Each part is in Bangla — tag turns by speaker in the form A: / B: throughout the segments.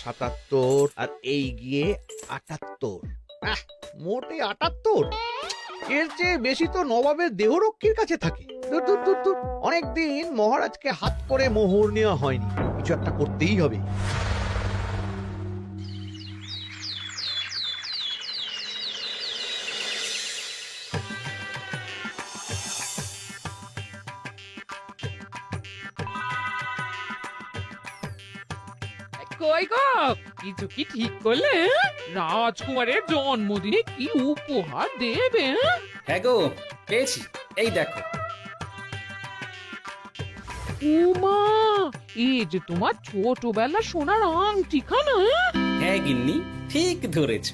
A: 77 আর এই গিয়ে 78। মোটে 78। এর চেয়ে বেশি তো নবাবের দেহরক্ষীর কাছে থাকে। দূর দূর দূর দূর। অনেকদিন মহারাজকে হাত করে মোহর নেওয়া হয়নি, কিছু একটা করতেই হবে।
B: কই গো, কিছু কি ঠিক করলে? রাজকুমারের জন্মদিনে কি উপহার দেবে?
C: হ্যাঁ গো, পেয়েছি, এই দেখো।
B: উমা, এই যে তোমার ছোটবেলা সোনার আংটিখানা।
C: হ্যাঁ গিন্নি, ঠিক ধরেছ।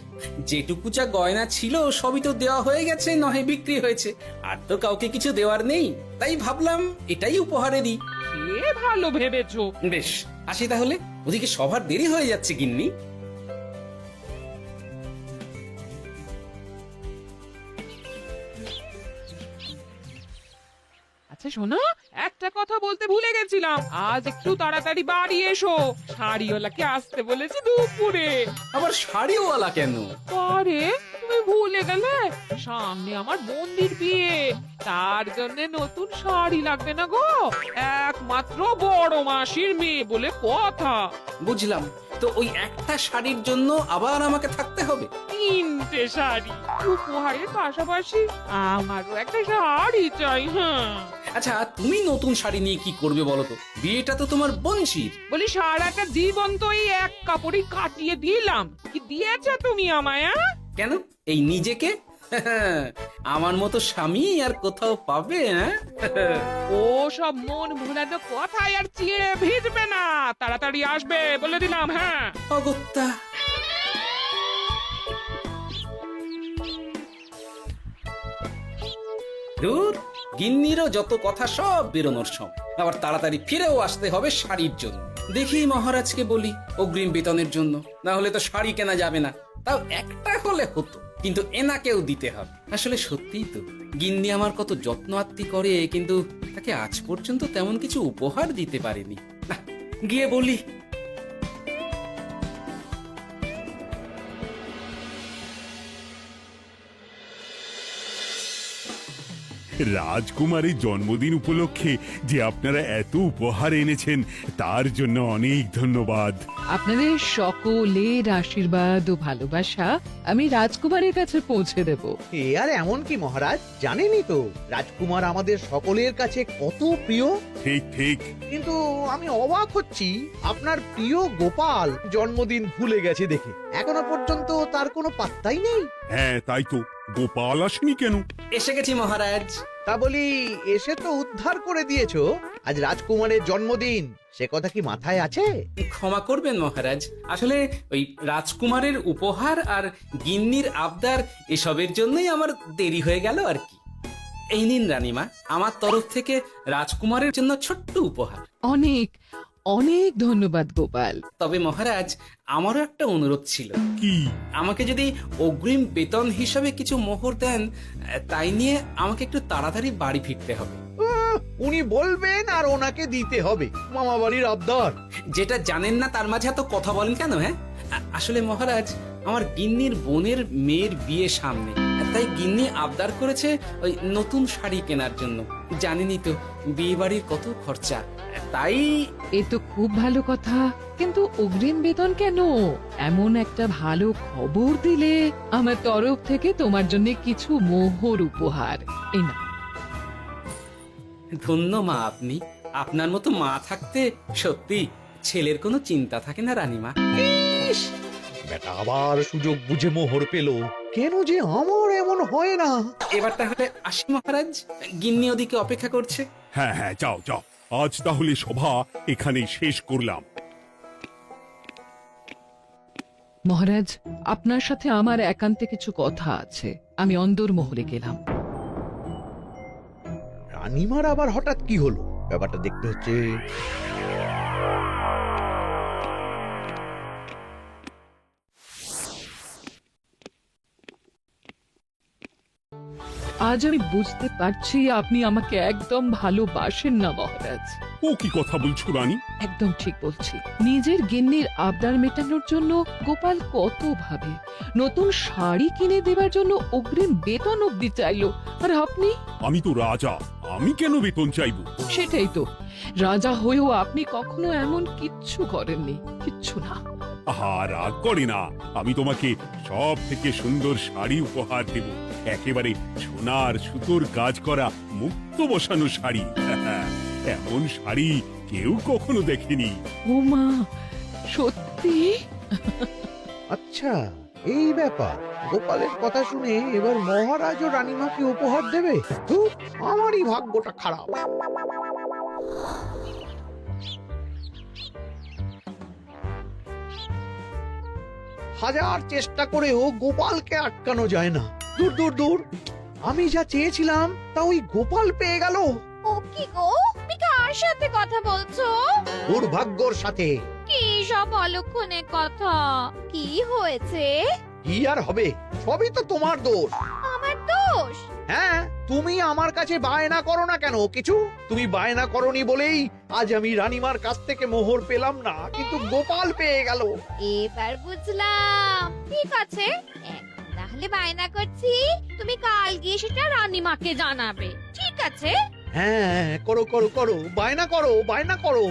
C: যেটুকু যা গয়না ছিল সবই তো দেওয়া হয়ে গেছে, নহে বিক্রি হয়েছে। আর তো কাউকে কিছু দেওয়ার নেই, তাই ভাবলাম এটাই উপহারে দিই।
B: সে ভালো ভেবেছো।
C: বেশ, আসি তাহলে, ওদিকে সবার দেরি হয়ে যাচ্ছে গিন্নি।
B: আচ্ছা শোনো, একটা কথা বলতে ভুলে গেছিলাম, আজ একটু তাড়াতাড়ি বাড়ি এসো। শাড়িওয়ালাকে আসতে বলেছি দুপুরে।
C: আবার শাড়িওয়ালা কেন?
B: আরে তুমি ভুলে গেলে, সামনে আমার মন্দির বিয়ে, তার জন্য নতুন শাড়ি লাগবে না গো। একমাত্র বড় মাসির মেয়ে বলে কথা।
C: বুঝলাম, তো ওই একটা শাড়ির জন্য আবার আমাকে থাকতে হবে?
B: 3টে শাড়ি উপহারের পাশাপাশি আমারও একটা শাড়ি চাই। হ্যাঁ
C: আচ্ছা, তুমি নতুন শাড়ি নিয়ে কি করবে বলো তো? বিয়েটা তো তোমার বংশীর।
B: বলি, সারাটা জীবন তো এই এক কাপড়ই কাটিয়ে দিলাম, কি দিয়েছ তুমি আমায়?
C: কেন, এই নিজেকে? আমার মতো স্বামী আর কোথাও পাবে?
B: ও সব মন ভুলানো কথায় আর চিড়ে ভিজবে না, তাড়াতাড়ি আসবে বলে দিলাম। হ্যাঁ
C: অগত্যা। দূর, গিন্নিরও যত কথা সব বেরোনোর সময়। আবার তাড়াতাড়ি ফিরেও আসতে হবে শাড়ির জন্য। দেখি মহারাজকে বলি অগ্রিম বেতনের জন্য, না হলে তো শাড়ি কেনা যাবে না। তাও একটা হলে হতো, কিন্তু এনাকেও দিতে হবে। আসলে সত্যিই তো, গিন্নি আমার কত যত্ন আত্তি করে, কিন্তু তাকে আজ পর্যন্ত তেমন কিছু উপহার দিতে পারেনি। না, গিয়ে বলি।
D: রাজকুমারীর জন্মদিন উপলক্ষে যে আপনারা এত উপহার এনেছেন তার জন্য অনেক ধন্যবাদ।
E: আপনাদের সকলের আশীর্বাদ ও ভালোবাসা আমি রাজকুমারের কাছে পৌঁছে দেব।
A: এ আর এমন কি মহারাজ, জানেনই তো রাজকুমার আমাদের সকলের কাছে কত প্রিয়।
D: ঠিক ঠিক।
A: কিন্তু আমি অবাক হচ্ছি, আপনার প্রিয় গোপাল জন্মদিন ভুলে গেছে দেখে এখনো পর্যন্ত তার কোনো পাত্তাই নেই।
D: হ্যাঁ তাই তো, গোপাল আসেনি কেন?
C: এসে গেছি মহারাজ।
A: তা বলি, এসে তো উদ্ধার করে দিয়েছো, আজ রাজকুমারের জন্মদিন, সে কথা কি মাথায় আছে?
C: ক্ষমা করবেন মহারাজ, আসলে ওই রাজকুমারের উপহার আর গিন্নির আবদার এসবের জন্যই আমার দেরি হয়ে গেল আর কি। এই নিন রানীমা, আমার তরফ থেকে রাজকুমারের জন্য ছোট্ট উপহার।
E: অনেক অনেক ধন্যবাদ গোপাল।
C: তবে মহারাজ, আমারও একটা অনুরোধ ছিল।
D: কি?
C: আমাকে যদি অগ্রিম বেতন হিসাবে কিছু মোহর দেন, তাই নিয়ে আমাকে একটু তাড়াতাড়ি বাড়ি ফিরতে হবে।
A: উনি বলবেন আর ওনাকে দিতে হবে, মামা বাড়ির আবদার।
C: যেটা জানেন না তার মাঝে এত কথা বলেন কেন? হ্যাঁ, আসলে মহারাজ, আমার গিন্নির বোনের মেয়ের বিয়ে সামনে, তাই গিন্নি আবদার করেছে ওই নতুন শাড়ি কেনার জন্য। জানেনই তো বিয়ে বাড়ির কত খরচা, তাই।
E: এ তো খুব ভালো কথা, কিন্তু অগ্রিম বেতন কেন? এমন একটা ভালো খবর দিলে আমার তরফ থেকে তোমার জন্য কিছু মোহর উপহার। এই না।
C: ধন্য মা আপনি, আপনার মতো মা থাকতে সত্যি ছেলের কোনো চিন্তা থাকে না রানীমা।
A: বেটা আবার সুযোগ বুঝে মোহর পেল, কেন যে আমার এমন হয় না।
C: এবার তাহলে আসি মহারাজ, গিন্নি ওদিকে অপেক্ষা করছে।
D: হ্যাঁ হ্যাঁ, যাও যাও, আজ তাহলে সভা এখানেই শেষ করলাম।
E: মহারাজ, আপনার সাথে আমার একান্তে কিছু কথা আছে, আমি অন্দরমহলে গেলাম।
A: রানীমার আবার হঠাৎ কি হলো, ব্যাপারটা দেখতে হচ্ছে।
E: আজ আমি বুঝতে পারছি আপনি আমাকে একদম ভালোবাসেন না মহারাজ।
D: ও কি কথা বলছো রানী?
E: একদম ঠিক বলছি। নিজের গিন্নির আবদার মেটানোর জন্য গোপাল কত ভাবে, নতুন শাড়ি কিনে দেবার জন্য অগ্রিম বেতন অব্দি চাইলো, আর আপনি?
D: আমি তো রাজা, আমি কেন বেতন চাইবো?
E: সেটাই তো, রাজা হয়েও আপনি কখনো এমন কিচ্ছু করেননি, কিচ্ছু না।
D: আহা, রাগ করে না। আমি তোমাকে সব থেকে সুন্দর শাড়ি উপহার দেব, একেবারে সোনার সুতোর কাজ করা মুক্ত বসানো শাড়ি। এমন শাড়ি কেউ কখনো দেখেনি।
E: ও মা, সত্যি?
A: আচ্ছা, এই ব্যাপার। গোপালের কথা শুনে এবার মহারাজ ও রানীমাকে উপহার দেবে? ধুর, আমারই ভাগ্যটা খারাপ। হাজার চেষ্টা করেও গোপালকে আটকানো যায় না। দূর দূর দূর, আমি যা চেয়েছিলাম তা ওই গোপাল পেয়ে গেল।
F: ও কি গো, তুমি কার সাথে কথা বলছো?
A: দুর্ভাগ্যর সাথে।
F: কি সব অলক্ষণের কথা? কি হয়েছে?
A: কি আর হবে, সবই তো তোমার দোষ।
F: আমার দোষ?
A: হ্যাঁ, তুমি আমার কাছে বায়না করো না কেন কিছু? তুমি বায়না করনি বলেই আজ আমি রানীমার কাছ থেকে মোহর পেলাম না, কিন্তু গোপাল পেয়ে গেল।
F: এবার বুঝলাম। ঠিক আছে, এখন তাহলে বায়না করছি, তুমি কাল গিয়ে সেটা রানীমাকে জানাবে। ঠিক আছে?
A: হ্যাঁ, করো করো করো, বায়না করো, বায়না করো।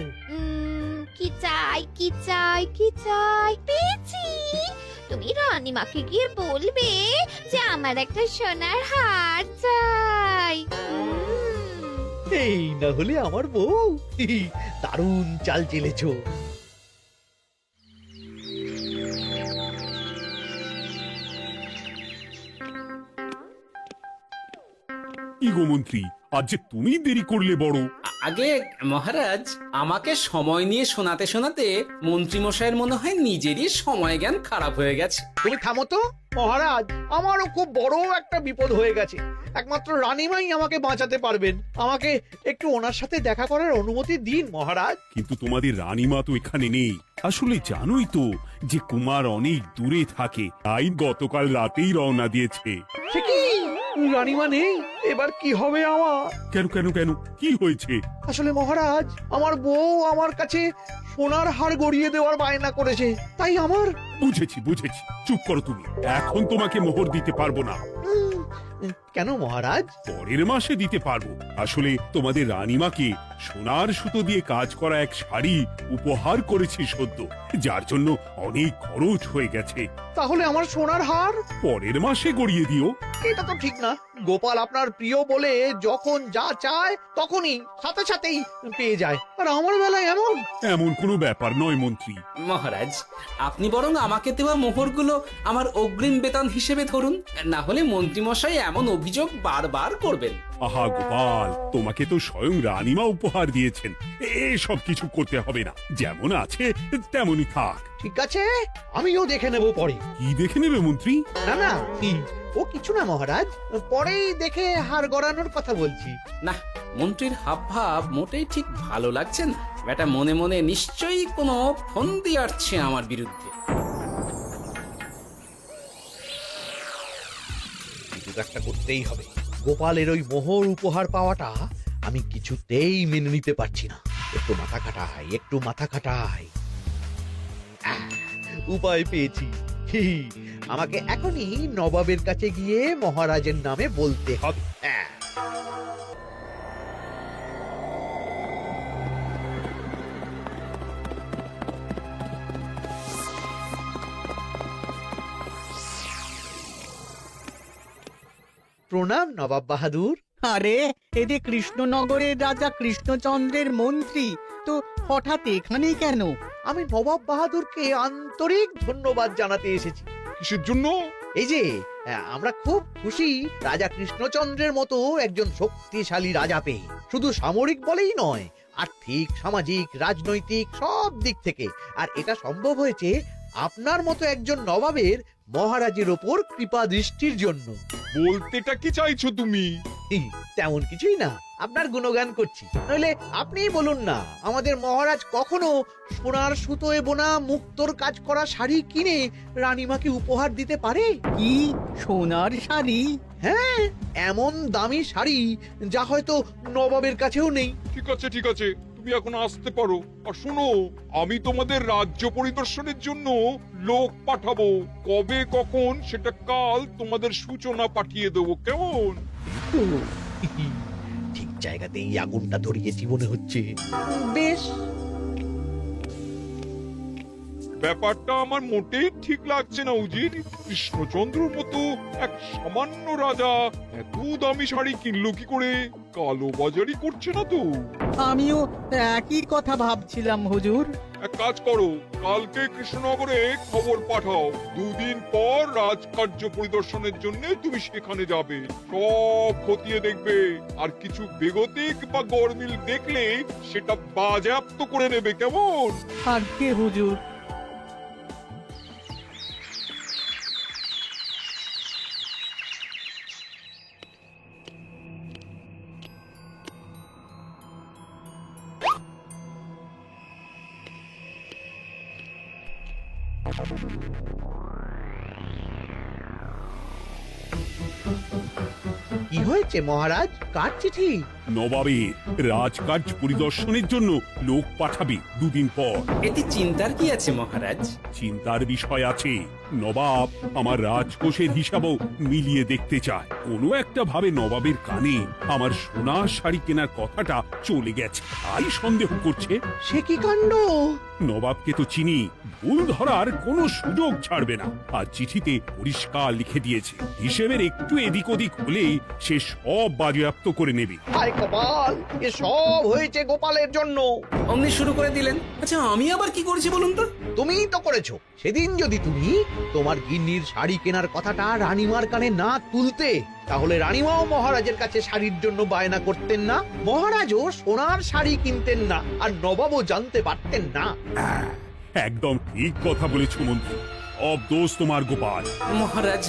F: কি চাই, কি চাই, কি চাই? পেয়েছি। তুমি রানীমাকে গিয়ে বলবে যে আমার একটা সোনার হার চাই।
A: এই না হলে আমার বউ। দারুণ চাল চেলেছো।
D: কি গো মন্ত্রী, আজ যে তুমি দেরি করলে বড়।
C: আগে মহারাজ, আমাকে সময় নিয়ে শোনাতে শোনাতে মন্ত্রীমশাইয়ের মনে হয় নিজেরই সময় জ্ঞান খারাপ হয়ে গেছে।
A: তুমি থামো তো মহারাজ, আমারও খুব বড় একটা বিপদ হয়ে গেছে। একমাত্র রানীমাই আমাকে বাঁচাতে পারবেন। আমাকে একটু ওনার সাথে দেখা করার অনুমতি দিন মহারাজ।
D: কিন্তু তোমাদের রানীমা তো এখানে নেই। আসলে জানোই তো যে কুমার অনেক দূরে থাকে, তাই গতকাল রাতেই রওনা দিয়েছে।
A: সে কি, রানীমা নেই? এবার কি হবে আমার?
D: কেন কেন কেন, কি হয়েছে?
A: আসলে মহারাজ, আমার বউ আমার কাছে সোনার হার গড়িয়ে দেওয়ার বায়না করেছে, তাই আমার।
D: বুঝেছি বুঝেছি, চুপ করো তুমি। এখন তোমাকে মোহর দিতে পারবো না।
A: কেন মহারাজ?
D: পরের মাসে দিতে পারবো। আসলে তোমাদের রানীমাকে সোনার সুতো দিয়ে কাজ করা এক শাড়ি উপহার করেছি সদ্য, যার জন্য অনেক খরচ হয়ে গেছে।
A: তাহলে আমার সোনার হার
D: পরের মাসে গড়িয়ে দিও।
A: এটা তো ঠিক না। গোপাল আপনার প্রিয় বলে যখন যা চায় তখনই সাথে সাথেই পেয়ে যায়, আর আমার বেলায় এমন।
D: এমন কোনো ব্যাপার নয় মন্ত্রী।
C: মহারাজ, আপনি বরং আমাকে দেওয়া মোহরগুলো আমার অগ্রিম বেতন হিসেবে ধরুন, না হলে মন্ত্রীমশাই এমন অভিযোগ বারবার করবেন।
D: আহা গোপাল, তোমাকে তো স্বয়ং রানীমা উপহার দিয়েছেন, এসব কিছু করতে হবে না। যেমন আছে তেমনই থাক।
A: ঠিক আছে, আমিও দেখে নেব পরে।
D: কি দেখে নেবে মন্ত্রী?
A: না না, ও কিছু না মহারাজ, পরেই দেখে হার গড়ানোর কথা বলছি।
C: না, মন্ত্রীর হাবভাব মোটেই ঠিক ভালো লাগছে না। বেটা মনে মনে নিশ্চয়ই কোনো ফন্দি আটছে আমার বিরুদ্ধে।
A: কিছু একটা করতেই হবে। গোপালের ওই মোহর উপহার পাওয়াটা আমি কিছুতেই মেনে নিতে পারছি না। একটু মাথা খাটাই, একটু মাথা খাটাই। উপায় পেয়েছি। আমাকে এখনই নবাবের কাছে গিয়ে মহারাজের নামে বলতে হবে। প্রণাম নবাব বাহাদুর।
G: আরে, এ যে কৃষ্ণনগরের রাজা কৃষ্ণচন্দ্রের মন্ত্রী, তো হঠাৎ এখানেই কেন?
A: আমি নবাব বাহাদুরকে আন্তরিক ধন্যবাদ জানাতে এসেছি।
D: কিসের জন্য?
A: এই যে আমরা খুব খুশি রাজা কৃষ্ণচন্দ্রের মতো একজন শক্তিশালী রাজা পেয়ে। শুধু সামরিক বলেই নয়, আর্থিক, সামাজিক, রাজনৈতিক সব দিক থেকে। আর এটা সম্ভব হয়েছে আপনার মতো একজন নবাবের মহারাজের ওপর কৃপা দৃষ্টির জন্য।
D: বলতেটা কি চাইছো তুমি?
A: তেমন কিছুই না। আপনার গুণগান করছি। নইলে আপনিই বলুন না, আমাদের মহারাজ কখনো সোনার সুতোয় বোনা মুক্তোর কাজ করা শাড়ি কিনে রানীমাকে উপহার দিতে পারে?
G: কি সোনার শাড়ি?
A: হ্যাঁ, এমন দামি শাড়ি যা হয়তো নবাবের কাছেও নেই।
H: ঠিক আছে ঠিক আছে, তুমি এখন আসতে পারো। আর শোনো, আমি তোমাদের রাজ্য পরিদর্শনের জন্য লোক পাঠাবো। কবে কখন সেটা কাল তোমাদের সূচনা পাঠিয়ে দেবো, কেমন?
A: তো, ঠিক জায়গাতেই আগুনটা ধরিয়েছি মনে হচ্ছে। বেশ।
H: ব্যাপারটা আমার মোটেই ঠিক লাগছে না উজির। কৃষ্ণচন্দ্রর মতো এক সামান্য রাজা এত দামি শাড়ি কিনলো কি করে? কালো বাজারি করছে না তো?
G: আমিও একই কথা ভাবছিলাম হুজুর।
H: এক কাজ করো, কালকে কৃষ্ণনগরে খবর পাঠাও। 2 দিন পর রাজকার্য পরিদর্শনের জন্য তুমি সেখানে যাবে। সব খতিয়ে দেখবে, আর কিছু বেগতিক বা গরমিল দেখলে সেটা বাজেয়াপ্ত করে নেবে, কেমন?
G: আজ্ঞে হুজুর।
A: কি হয়েছে মহারাজ? কার চিঠি?
D: নবাবের রাজকার্য পরিদর্শনের জন্য লোক পাঠাবে 2 দিন পর।
C: এতে চিন্তার কি আছে মহারাজ?
D: চিন্তার বিষয় আছে। নবাব আমার রাজকোষের হিসাবও মিলিয়ে দেখতে চায়। কোনো একটা ভাবে নবাবের কানে আমার সোনার শাড়ি কেনার কথাটা চলে গেছে, তাই সন্দেহ করছে।
A: সে কি কাণ্ড!
D: নবাবকে তো চিনি, ভুল ধরার কোনো সুযোগ ছাড়বে না। আর চিঠিতে পরিষ্কার লিখে দিয়েছে, হিসেবের একটু এদিক ওদিক হলেই সে সব বাজেয়াপ্ত করে নেবে।
A: হায় কপাল, এ সব হয়েছে গোপালের জন্য।
C: অমনি শুরু করে দিলেন। আচ্ছা, আমি আবার কি করেছি বলুন তো?
A: তুমিই তো করেছো। সেদিন যদি তুমি তোমার গিন্নির শাড়ি কেনার কথাটা রানীমার কানে না তুলতে, তাহলে রানীমাও মহারাজের কাছে শাড়ির জন্য বায়না করতেন না, মহারাজও সোনার শাড়ি কিনতেন না, আর নবাবও জানতে পারতেন না।
D: একদম ঠিক কথা বলেছ মন্ত্রী, সব দোষ তোমার গোপাল।
C: মহারাজ,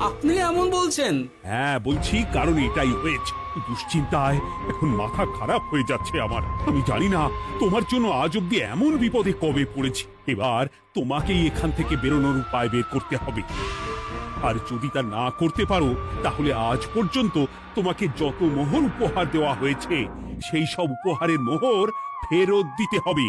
C: আপনি এমন বলছেন?
D: হ্যাঁ বলছি, কারণ এটাই হয়েছে। দুশ্চিন্তায় এখন মাথা খারাপ হয়ে যাচ্ছে আমার। আমি জানি না তোমার জন্য আজ অব্দি এমন বিপদে কবে পড়েছি। এবার তোমাকেই এখান থেকে বেরোনোর উপায় বের করতে হবে। আর যদি তা না করতে পারো, তাহলে আজ পর্যন্ত তোমাকে যত মোহর উপহার দেওয়া হয়েছে সেই সব উপহারের মোহর ফেরত দিতে হবে।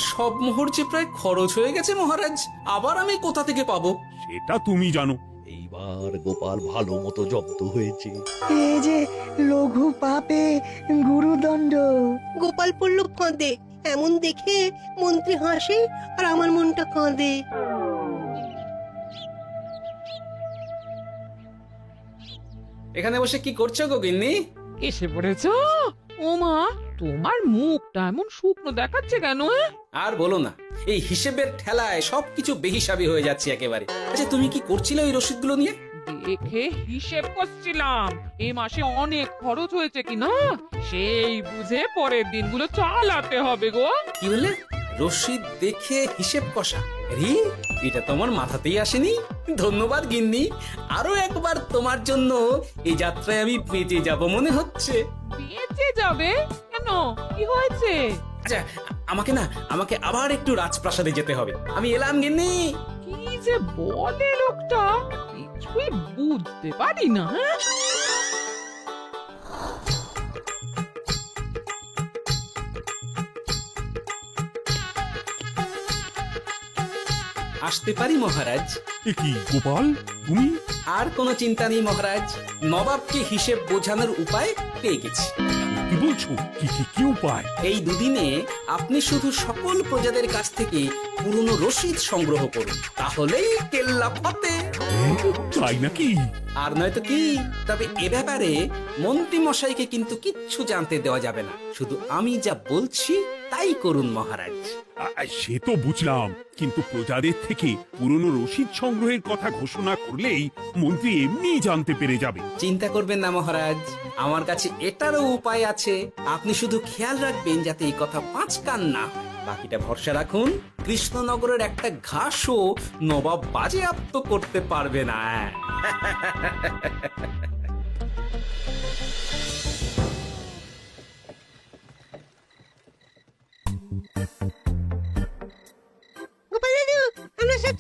C: সব মোহর যে প্রায় খরচ হয়ে গেছে মহারাজ, আবার আমি কোথা থেকে পাবো?
D: সেটা তুমি জানো।
A: এইবার গোপাল ভালো মতো জব্দ হয়েছে।
I: এই যে লঘু পাপে গুরুদণ্ড।
J: গোপাল পড়ল ফাঁদে। এমন দেখে মন্ত্রী হাসে আর আমার মনটা কাঁদে।
C: এখানে বসে কি করছো গো গিন্নি?
B: এসে পড়েছ? ওমা, তোমার মুখটা এমন শুকনো দেখাচ্ছে কেন?
C: আর বলো না, এই হিসেবের ঠেলায় সবকিছু বেহিসাবি হয়ে যাচ্ছে একেবারে। আচ্ছা, তুমি কি করছিলে ওই রসিদগুলো নিয়ে?
B: দেখে হিসেব করছিলাম এ মাসে অনেক খরচ হয়েছে কিনা, সেই বুঝে পরের দিনগুলো চালাতে হবে গো।
C: কি বললে? রসিদ দেখে হিসেব কষা? রি, এটা তোমার মাথাতেই আসেনি। ধন্যবাদ গিন্নি, আরো একবার তোমার জন্য এই যাত্রায় আমি বেঁচে যাব মনে হচ্ছে।
B: বেঁচে যাবে কেন? কি হয়েছে?
C: আচ্ছা, আমাকে আবার একটু রাজপ্রাসাদে যেতে হবে। আমি এলাম গিন্নি।
B: কি যে বলে লোকটা, কিছুই বুঝতে পারি না।
C: আসতে পারি মহারাজ?
D: এ কি গোপাল, তুমি?
C: আর কোনো চিন্তা নেই মহারাজ, নবাবকে হিসেব বোঝানোর উপায় পেয়ে গেছি।
D: কি বলছো? কি উপায়?
C: এই দুদিনে আপনি শুধু সকল প্রজাদের কাছ থেকে পুরনো রসিদ সংগ্রহ করুন, তাহলেই কেল্লা ফতে।
D: তাই নাকি?
C: আর নয়তো কি? তবে এ ব্যাপারে মন্ত্রী মশাইকে কিন্তু কিচ্ছু জানতে দেওয়া যাবে না। শুধু আমি যা বলছি তাই করুন মহারাজ।
D: সে তো বুঝলাম, কিন্তু প্রজাদের থেকে পুরনো রসিদ সংগ্রহের কথা ঘোষণা করলেই মন্ত্রী এমনি জানতে পেরে যাবে।
C: চিন্তা করবেন না মহারাজ, আমার কাছে এটারও উপায় আছে। আপনি শুধু খেয়াল রাখবেন যাতে এই কথা 5 কান না। বাকিটা ভরসা রাখুন, কৃষ্ণনগরের একটা ঘাসও নবাব বাজেয়াপ্ত করতে পারবে না।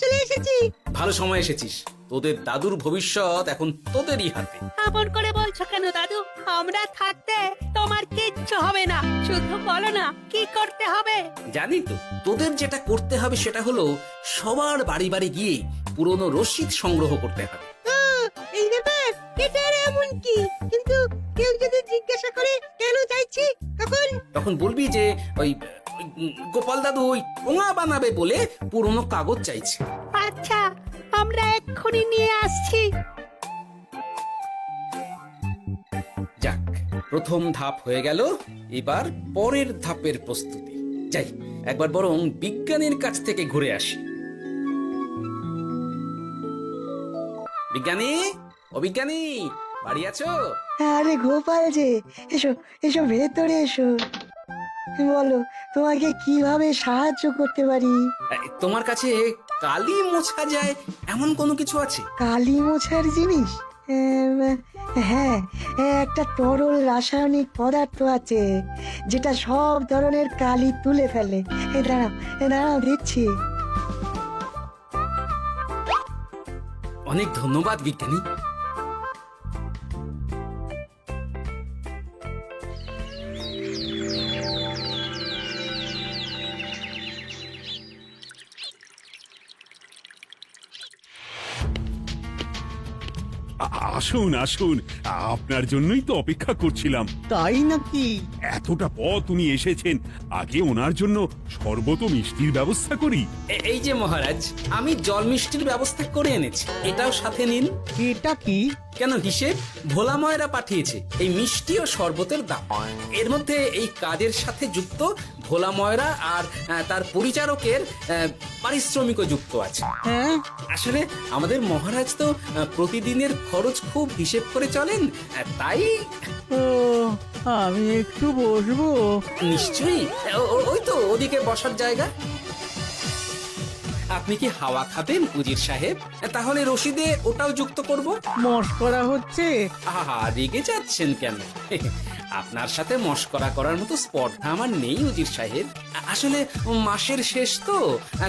J: চলে এসেছি।
C: ভালো সময় এসেছিস, তোদের দাদুর ভবিষ্যৎ এখন তোদেরই হাতে।
J: আপন করে বলছো কেন দাদু? আমরা থাকতে তোমার কিচ্ছু হবে না, শুধু বলো না কি করতে হবে।
C: জানি তো, তোদের যেটা করতে হবে সেটা হলো সবার বাড়ি বাড়ি গিয়ে পুরনো রসিদ সংগ্রহ করতে হবে।
J: এই ব্যাপার, এটা আর এমন কি? কিন্তু কেউ যদি জিজ্ঞাসা করে কেন চাইছি,
C: তখন বলবি যে ওই গোপাল দাদু ওই ঠোঙা বানাবে বলে পুরনো কাগজ চাইছে।
J: আচ্ছা, আমরা এক্ষুনি নিয়ে আসছি।
C: যাক, প্রথম ধাপ হয়ে গেল, এবার পরের ধাপের প্রস্তুতি। যাই, একবার বরং বিজ্ঞানীর কাছ থেকে ঘুরে আসি। বিজ্ঞানী, ও বিজ্ঞানী, বাড়ি আছো?
I: আরে গোপাল যে, এসো এসো ভেতরে এসো। বলো, তোমাকে কিভাবে সাহায্য করতে পারি?
C: তোমার কাছে কালি মোছা যায় এমন কোনো কিছু আছে?
I: কালি মোছার জিনিস? হ্যাঁ, একটা তরল রাসায়নিক পদার্থ আছে যেটা সব ধরনের কালি তুলে ফেলে। দাঁড়াও দিচ্ছি।
C: অনেক ধন্যবাদ বিজ্ঞানী।
D: আসুন আসুন, আপনার জন্যই তো অপেক্ষা করছিলাম।
G: তাই নাকি?
D: এতটা পথ উনি এসেছেন, আগে ওনার জন্য শরবত ও মিষ্টির ব্যবস্থা করি।
C: এই যে মহারাজ, আমি জল মিষ্টির ব্যবস্থা করে এনেছি, এটাও সাথে নিন।
G: এটা কি?
C: কেন, হিসেব ভোলা ময়রা পাঠিয়েছে এই মিষ্টি ও শরবতের দাম। এর মধ্যে এই কাজের সাথে যুক্ত ভোলা ময়রা আর তার পরিচারকের পারিশ্রমিকও যুক্ত আছে।
G: হ্যাঁ,
C: আসলে আমাদের মহারাজ তো প্রতিদিনের খরচ খুব হিসেব করে চলেন, তাই।
G: ও, আমি একটু বসবো?
C: নিশ্চয়ই, ওই তো ওদিকে বসার জায়গা। আপনি কি হাওয়া খাবেন উজির সাহেব? তাহলে রশিদে ওটাও যুক্ত করব।
G: মশকরা হচ্ছে?
C: আহা, রেগে যাচ্ছেন কেন? আপনার সাথে মশকরা করার মতো স্পর্ধা আমার নেই উজির সাহেব। আসলে মাসের শেষ তো,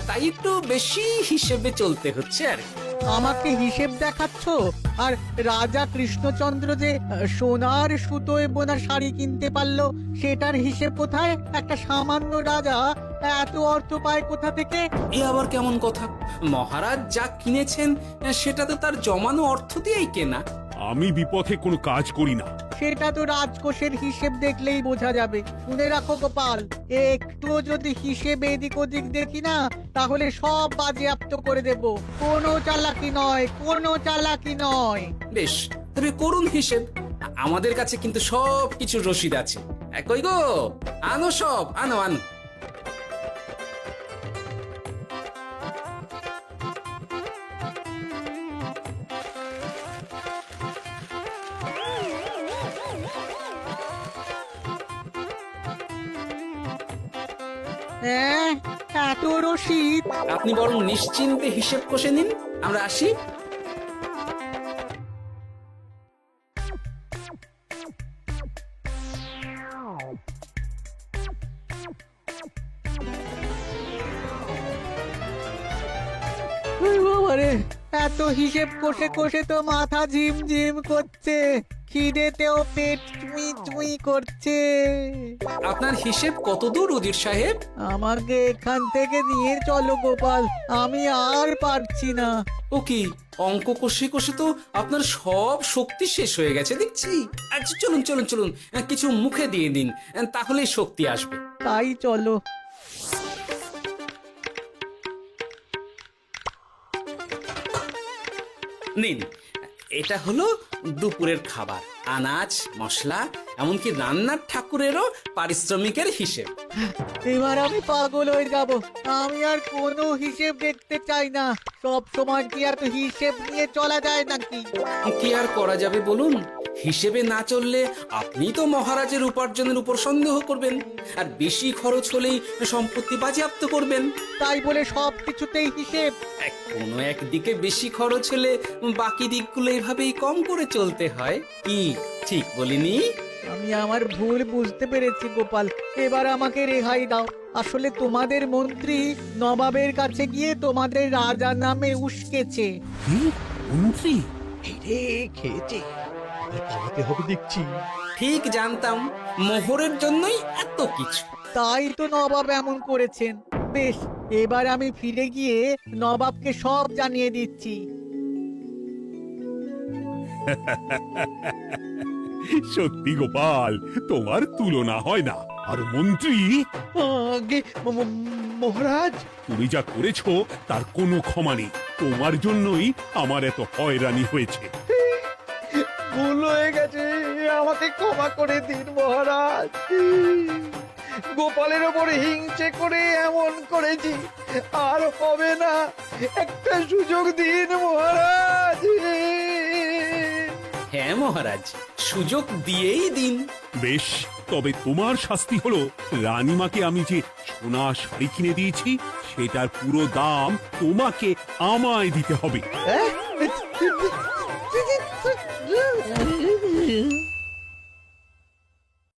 C: তাই একটু বেশি হিসেবে চলতে হচ্ছে আর কি।
G: আমাকে হিসেব দেখাচ্ছ? আর রাজা কৃষ্ণচন্দ্র যে সোনার সুতোয় বোনা শাড়ি কিনতে পারলো, সেটার হিসেব কোথায়? একটা সামান্য রাজা এত অর্থ পায় কোথা থেকে?
C: এ আবার কেমন কথা? মহারাজ যা কিনেছেন সেটা তো তার জমানো অর্থ দিয়েই কেনা।
D: আমি বিপথে কোনো কাজ করি না।
G: সেটা তো রাজকোষের হিসেব দেখলেই বোঝা যাবে। শুনে রাখো গোপাল, একটুও যদি হিসেব এদিক ওদিক দেখি না, তাহলে সব বাজেয়াপ্ত করে দেব। কোনো চালাকি নয়, কোনো চালাকি নয়।
C: বেশ, তবে করুন হিসেব। আমাদের কাছে কিন্তু সব কিছু রসিদ আছে। কই গো, আনো সব, আনো আনো।
G: হ্যাঁ, এত রসিদ?
C: আপনি বরং নিশ্চিন্তে হিসেব কষে নিন, আমরা আসি।
G: বাবারে, এত হিসেব কষে কষে তো মাথা ঝিমঝিম করছে, খিদেতেও পেট চুই চুই করছে।
C: আপনার হিসেব কত দূর উজির সাহেব?
G: আমাকে এখান থেকে নিয়ে চলো গোপাল, আমি আর পারছি না।
C: ও কি, অঙ্ক কষে কষে তো আপনার সব শক্তি শেষ হয়ে গেছে দেখছি। আচ্ছা চলুন চলুন চলুন, কিছু মুখে দিয়ে দিন, তাহলেই শক্তি আসবে।
G: তাই চলো।
C: নিন, এটা হলো দুপুরের খাবার, আনাজ মশলা, এমনকি রান্নার ঠাকুরেরও পারিশ্রমিকের হিসেব।
G: এবার আমি পাগল হয়ে যাব। আমি আর কোনো হিসেব দেখতে চাই না। সব সময় কি আর হিসেব নিয়ে চলা যায় নাকি?
C: কি আর করা যাবে বলুন? হিসেবে না চললে আপনি তো মহারাজের উপার্জনের উপর সন্দেহ করবেন, আর বেশি খরচ হলেই সম্পত্তি বাজেয়াপ্ত করবেন।
G: তাই বলে সব কিছুতেই হিসেব?
C: কোনো একদিকে বেশি খরচ হলে বাকি দিকগুলো এভাবেই কম করে চলতে হয়। কি ঠিক বলিনি?
G: আমি আমার ভুল বুঝতে পেরেছি গোপাল, এবার আমাকে রেহাই দাও। আসলে তোমাদের মন্ত্রী নবাবের কাছে গিয়ে তোমাদের রাজা নামে উস্কেছে।
D: কি মন্ত্রী?
A: এই রে খেয়েছে, এবার পালাতে হবে দেখছি।
C: ঠিক জানতাম মোহরের জন্যই এত কিছু।
G: তাই তো নবাব এমন করেছেন। বেশ, এবার আমি ফিরে গিয়ে নবাবকে সব জানিয়ে দিচ্ছি।
D: সত্যি গোপাল, তোমার তুলনা হয় না। আর মন্ত্রী,
A: আগে মহারাজ,
D: তুমি যা করেছো তার কোনো ক্ষমা নেই। তোমার জন্যই আমার এত হয়রানি হয়েছে।
A: ভুল হয়ে গেছে, আমাকে ক্ষমা করে দিন মহারাজ। গোপালের ওপর হিংসে করে এমন করেছি, আর হবে না। একটা সুযোগ দিন মহারাজ।
C: হ্যাঁ মহারাজ, সুযোগ দিয়েই দিন।
D: বেশ, তবে তোমার শাস্তি হলো রানীমাকে আমি যে সোনা শাড়ি কিনে দিয়েছি সেটার পুরো দাম তোমাকে আমায় দিতে হবে।
A: হ্যাঁ?